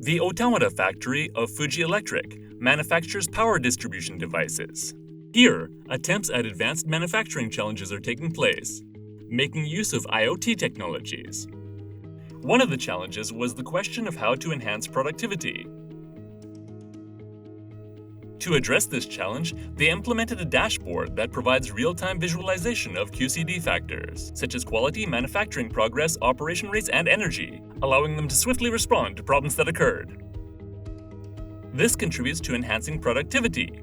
The Otamata factory of Fuji Electric manufactures power distribution devices. Here, attempts at advanced manufacturing challenges are taking place, making use of IoT technologies. One of the challenges was the question of how to enhance productivity. To address this challenge, they implemented a dashboard that provides real-time visualization of QCD factors, such as quality, manufacturing progress, operation rates, and energy, allowing them to swiftly respond to problems that occurred. This contributes to enhancing productivity.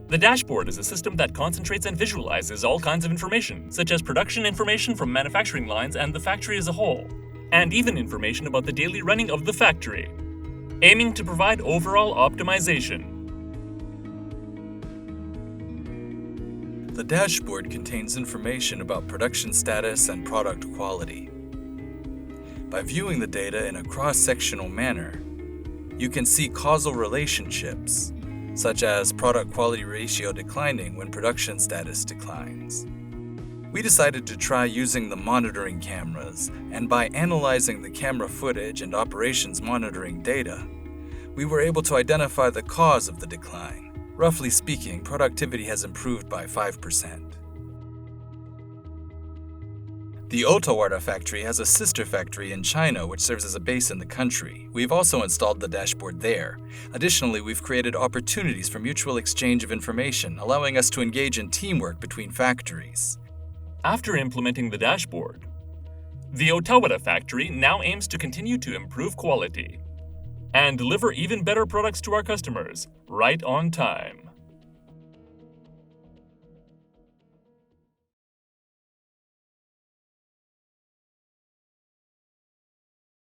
The dashboard is a system that concentrates and visualizes all kinds of information, such as production information from manufacturing lines and the factory as a whole, and even information about the daily running of the factory, aiming to provide overall optimization. The dashboard contains information about production status and product quality. By viewing the data in a cross-sectional manner, you can see causal relationships, such as product quality ratio declining when production status declines. We decided to try using the monitoring cameras, and by analyzing the camera footage and operations monitoring data, we were able to identify the cause of the decline. Roughly speaking, productivity has improved by 5%. The Otamata factory has a sister factory in China which serves as a base in the country. We've also installed the dashboard there. Additionally, we've created opportunities for mutual exchange of information, allowing us to engage in teamwork between factories. After implementing the dashboard, the Otamata factory now aims to continue to improve quality and deliver even better products to our customers right on time.